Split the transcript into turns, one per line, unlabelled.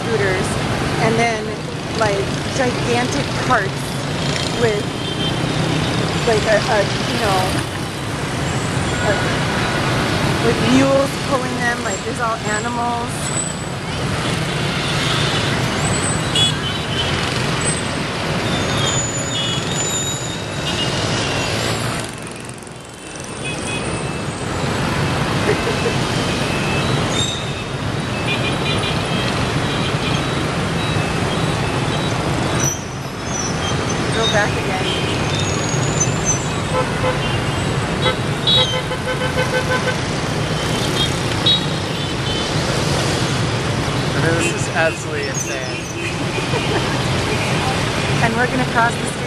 scooters, and then like gigantic carts with like with mules pulling them, like there's all animals. Go back again.
This is absolutely insane.
And we're gonna cross the